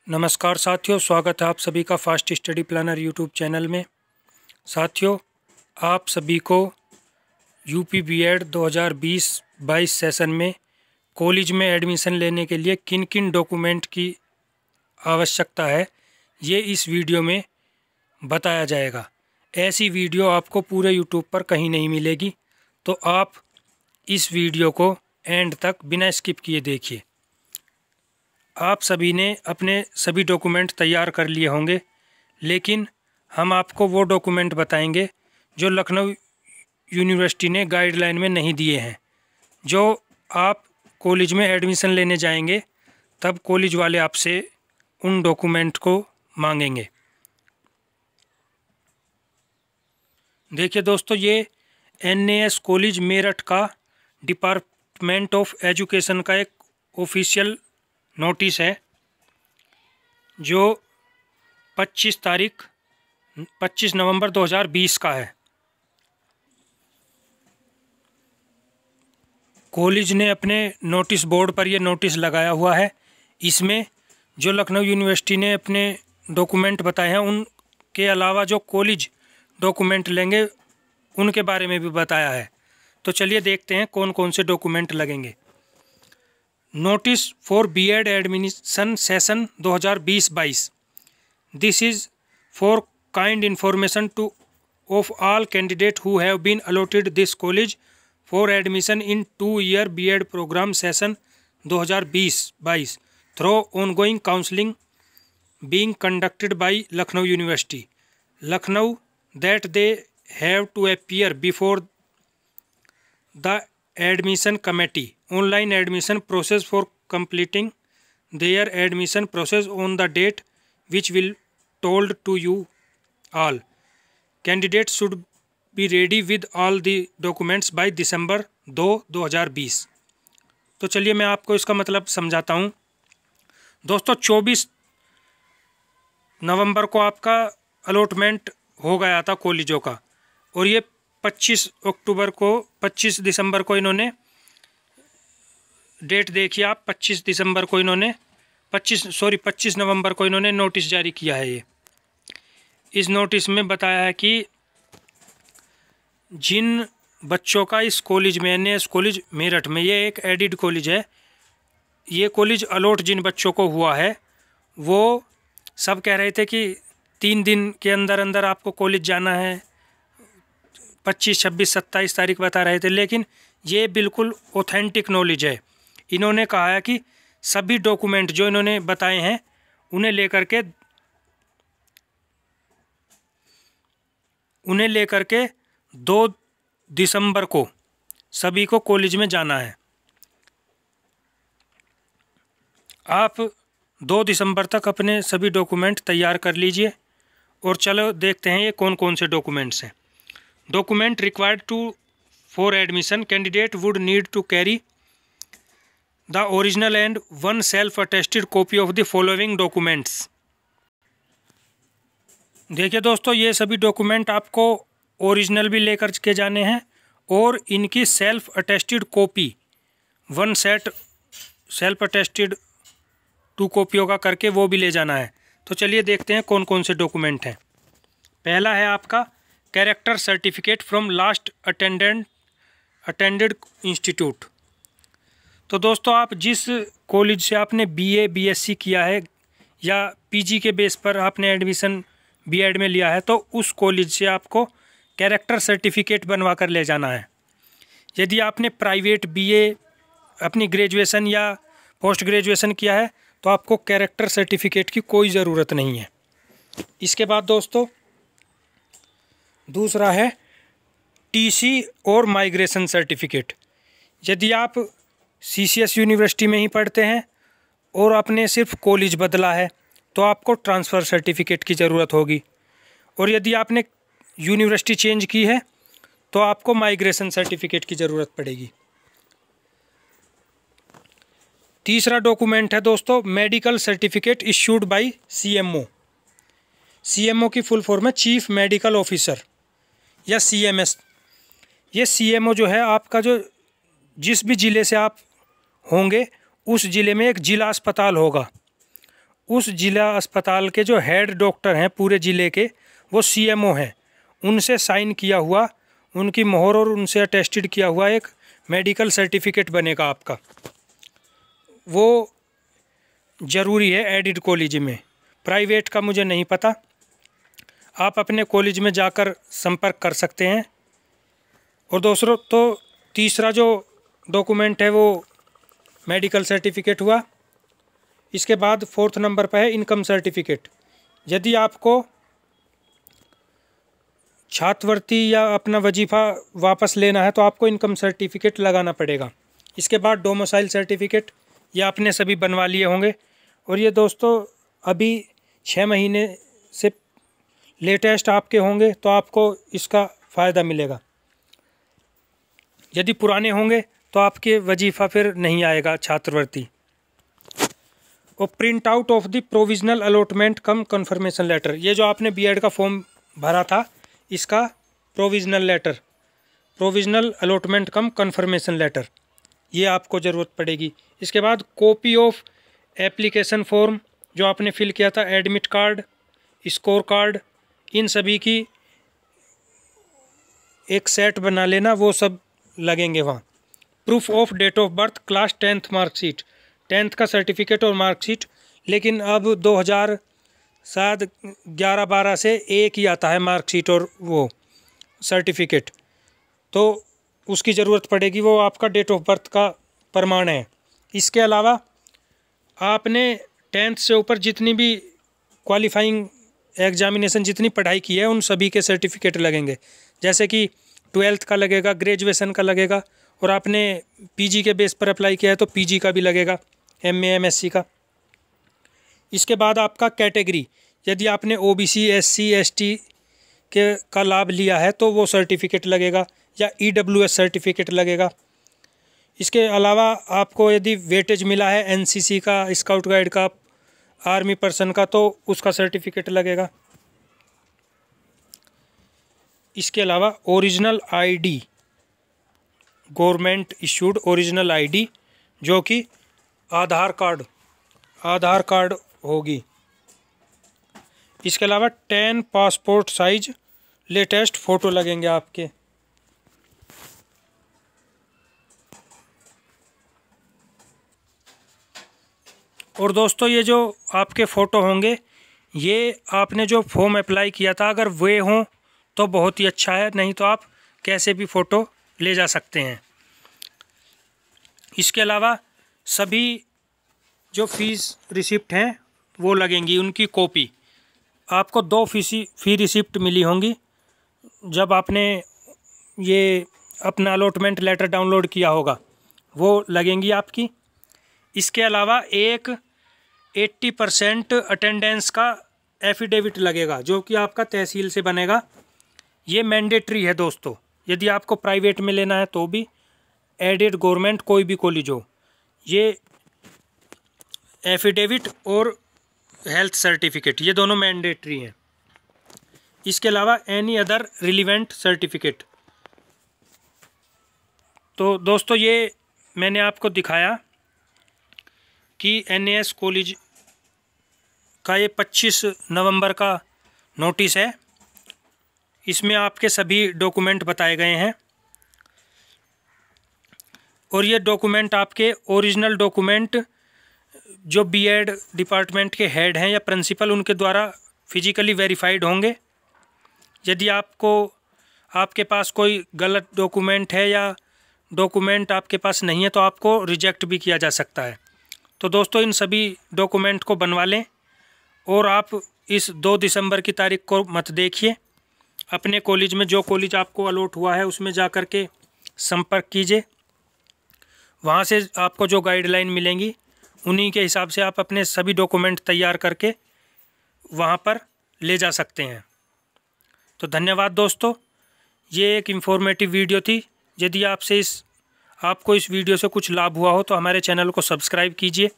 नमस्कार साथियों, स्वागत है आप सभी का fast study planner YouTube channel में। साथियों, आप सभी को यूपी बीएड 2020-22 सेशन में कॉलेज में एडमिशन लेने के लिए किन किन डॉक्यूमेंट की आवश्यकता है, ये इस वीडियो में बताया जाएगा। ऐसी वीडियो आपको पूरे यूट्यूब पर कहीं नहीं मिलेगी, तो आप इस वीडियो को एंड तक बिना स्किप किए देखिए। आप सभी ने अपने सभी डॉक्यूमेंट तैयार कर लिए होंगे, लेकिन हम आपको वो डॉक्यूमेंट बताएंगे जो लखनऊ यूनिवर्सिटी ने गाइडलाइन में नहीं दिए हैं। जो आप कॉलेज में एडमिशन लेने जाएंगे तब कॉलेज वाले आपसे उन डॉक्यूमेंट को मांगेंगे। देखिए दोस्तों, ये NAS कॉलेज मेरठ का डिपार्टमेंट ऑफ एजुकेशन का एक ऑफिशियल नोटिस है जो 25 नवंबर 2020 का है। कॉलेज ने अपने नोटिस बोर्ड पर यह नोटिस लगाया हुआ है। इसमें जो लखनऊ यूनिवर्सिटी ने अपने डॉक्यूमेंट बताए हैं, उनके अलावा जो कॉलेज डॉक्यूमेंट लेंगे उनके बारे में भी बताया है। तो चलिए देखते हैं कौन कौन से डॉक्यूमेंट लगेंगे। Notice for BEd admission session 2020-22। This is for kind information to of all candidate who have been allotted this college for admission in 2-year BEd programme session 2020-22 through ongoing counselling being conducted by Lucknow University, Lucknow, that they have to appear before the admission committee online admission process for completing their admission process on the date which will told to you all. Candidates should be ready with all the documents by December 2, 2020। तो चलिए मैं आपको इसका मतलब समझाता हूँ। दोस्तों, 24 नवंबर को आपका अलॉटमेंट हो गया था कॉलेजों का, और ये 25 दिसंबर को इन्होंने डेट देखिए आप। 25 नवंबर को इन्होंने नोटिस जारी किया है। ये इस नोटिस में बताया है कि जिन बच्चों का इस कॉलेज में NAS कॉलेज मेरठ में, ये एक एडिड कॉलेज है, ये कॉलेज अलॉट जिन बच्चों को हुआ है वो सब कह रहे थे कि 3 दिन के अंदर अंदर आपको कॉलेज जाना है। 25, 26, 27 तारीख बता रहे थे, लेकिन ये बिल्कुल ऑथेंटिक नॉलेज है। इन्होंने कहा है कि सभी डॉक्यूमेंट जो इन्होंने बताए हैं उन्हें लेकर के 2 दिसंबर को सभी को कॉलेज में जाना है। आप 2 दिसंबर तक अपने सभी डॉक्यूमेंट तैयार कर लीजिए। और चलो देखते हैं ये कौन कौन से डॉक्यूमेंट्स हैं। Document required for admission, candidate would need to carry the original and 1 self attested copy of the following documents. देखिए दोस्तों, ये सभी डॉक्यूमेंट आपको ओरिजिनल भी लेकर के जाने हैं और इनकी self attested copy 1 set self attested 2 कॉपियों का करके वो भी ले जाना है। तो चलिए देखते हैं कौन कौन से डॉक्यूमेंट हैं। पहला है आपका character certificate from last attended institute. तो दोस्तों, आप जिस कॉलेज से आपने BA BSc किया है या PG के बेस पर आपने एडमिशन बीएड में लिया है, तो उस कॉलेज से आपको कैरेक्टर सर्टिफिकेट बनवा कर ले जाना है। यदि आपने प्राइवेट BA अपनी ग्रेजुएशन या पोस्ट ग्रेजुएशन किया है तो आपको कैरेक्टर सर्टिफिकेट की कोई ज़रूरत नहीं है। इसके बाद दोस्तों, दूसरा है TC और माइग्रेशन सर्टिफिकेट। यदि आप CCS यूनिवर्सिटी में ही पढ़ते हैं और आपने सिर्फ कॉलेज बदला है तो आपको ट्रांसफ़र सर्टिफिकेट की ज़रूरत होगी, और यदि आपने यूनिवर्सिटी चेंज की है तो आपको माइग्रेशन सर्टिफिकेट की ज़रूरत पड़ेगी। तीसरा डॉक्यूमेंट है दोस्तों medical certificate issued by CMO। CMO की फुल फॉर्म है चीफ मेडिकल ऑफिसर या CMS। ये CMO जो है आपका, जो जिस भी ज़िले से आप होंगे उस ज़िले में एक ज़िला अस्पताल होगा उस जिला अस्पताल के जो हेड डॉक्टर हैं पूरे ज़िले के, वो CMO हैं, उनसे साइन किया हुआ, उनकी मोहर और उनसे अटेस्टेड किया हुआ एक मेडिकल सर्टिफिकेट बनेगा आपका। वो ज़रूरी है एडिड कॉलेज में, प्राइवेट का मुझे नहीं पता, आप अपने कॉलेज में जाकर संपर्क कर सकते हैं। और दूसरों तो तीसरा जो डॉक्यूमेंट है वो मेडिकल सर्टिफिकेट हुआ। इसके बाद 4th नंबर पर है इनकम सर्टिफिकेट। यदि आपको छात्रवृत्ति या अपना वजीफ़ा वापस लेना है तो आपको इनकम सर्टिफिकेट लगाना पड़ेगा। इसके बाद डोमिसाइल सर्टिफिकेट, ये आपने सभी बनवा लिए होंगे। और ये दोस्तों अभी 6 महीने से लेटेस्ट आपके होंगे तो आपको इसका फ़ायदा मिलेगा। यदि पुराने होंगे तो आपके वजीफ़ा फिर नहीं आएगा छात्रवृत्ति। और print out of the provisional allotment cum confirmation letter, ये जो आपने बीएड का फॉर्म भरा था इसका provisional letter, provisional allotment cum confirmation letter, ये आपको ज़रूरत पड़ेगी। इसके बाद कॉपी ऑफ एप्लीकेशन फॉर्म जो आपने फिल किया था, एडमिट कार्ड, स्कोर कार्ड, इन सभी की एक सेट बना लेना, वो सब लगेंगे वहाँ। Proof of date of birth, class 10th marksheet, 10th का सर्टिफिकेट और मार्कशीट, लेकिन अब 2011-12 से एक ही आता है मार्कशीट और वो सर्टिफिकेट, तो उसकी ज़रूरत पड़ेगी, वो आपका डेट ऑफ बर्थ का प्रमाण है। इसके अलावा आपने 10th से ऊपर जितनी भी क्वालिफाइंग एग्जामिनेशन जितनी पढ़ाई की है उन सभी के सर्टिफिकेट लगेंगे, जैसे कि 12th का लगेगा, ग्रेजुएशन का लगेगा, और आपने पीजी के बेस पर अप्लाई किया है तो पीजी का भी लगेगा, MA MSc का। इसके बाद आपका कैटेगरी, यदि आपने OBC SC ST का लाभ लिया है तो वो सर्टिफिकेट लगेगा, या EWS सर्टिफिकेट लगेगा। इसके अलावा आपको यदि वेटेज मिला है NCC का, स्काउट गाइड का, आर्मी पर्सन का, तो उसका सर्टिफिकेट लगेगा। इसके अलावा original ID, government issued original ID, जो कि आधार कार्ड होगी। इसके अलावा 10 पासपोर्ट साइज लेटेस्ट फ़ोटो लगेंगे आपके। और दोस्तों ये जो आपके फ़ोटो होंगे, ये आपने जो फॉर्म अप्लाई किया था अगर वे हों तो बहुत ही अच्छा है, नहीं तो आप कैसे भी फ़ोटो ले जा सकते हैं। इसके अलावा सभी जो फीस रिसिप्ट हैं वो लगेंगी, उनकी कॉपी। आपको 2 फी रिसिप्ट मिली होंगी जब आपने ये अपना अलॉटमेंट लेटर डाउनलोड किया होगा, वो लगेंगी आपकी। इसके अलावा एक 80% अटेंडेंस का एफिडेविट लगेगा जो कि आपका तहसील से बनेगा। ये मैंडेटरी है दोस्तों, यदि आपको प्राइवेट में लेना है तो भी, एडेड गवर्नमेंट कोई भी कॉलेज हो, ये एफिडेविट और हेल्थ सर्टिफिकेट ये दोनों मैंडेटरी हैं। इसके अलावा एनी अदर रिलीवेंट सर्टिफिकेट। तो दोस्तों ये मैंने आपको दिखाया कि NAS कॉलेज का ये 25 नवंबर का नोटिस है, इसमें आपके सभी डॉक्यूमेंट बताए गए हैं। और ये डॉक्यूमेंट आपके ओरिजिनल डॉक्यूमेंट जो बीएड डिपार्टमेंट के हेड हैं या प्रिंसिपल उनके द्वारा फिजिकली वेरीफाइड होंगे। यदि आपके पास कोई गलत डॉक्यूमेंट है या डॉक्यूमेंट आपके पास नहीं है तो आपको रिजेक्ट भी किया जा सकता है। तो दोस्तों इन सभी डॉक्यूमेंट को बनवा लें और आप इस 2 दिसंबर की तारीख को मत देखिए। अपने कॉलेज में जो कॉलेज आपको अलॉट हुआ है उसमें जा कर के संपर्क कीजिए, वहाँ से आपको जो गाइडलाइन मिलेंगी उन्हीं के हिसाब से आप अपने सभी डॉक्यूमेंट तैयार करके वहाँ पर ले जा सकते हैं। तो धन्यवाद दोस्तों, ये एक इन्फॉर्मेटिव वीडियो थी। यदि आपको इस वीडियो से कुछ लाभ हुआ हो तो हमारे चैनल को सब्सक्राइब कीजिए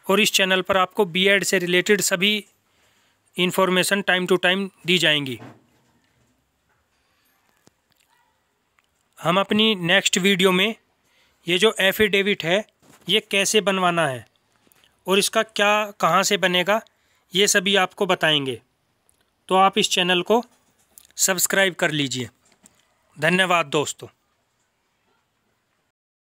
और इस चैनल पर आपको बीएड से रिलेटेड सभी इन्फॉर्मेशन टाइम टू टाइम दी जाएंगी। हम अपनी नेक्स्ट वीडियो में ये जो एफिडेविट है ये कैसे बनवाना है और इसका क्या कहाँ से बनेगा ये सभी आपको बताएंगे। तो आप इस चैनल को सब्सक्राइब कर लीजिए। धन्यवाद दोस्तों।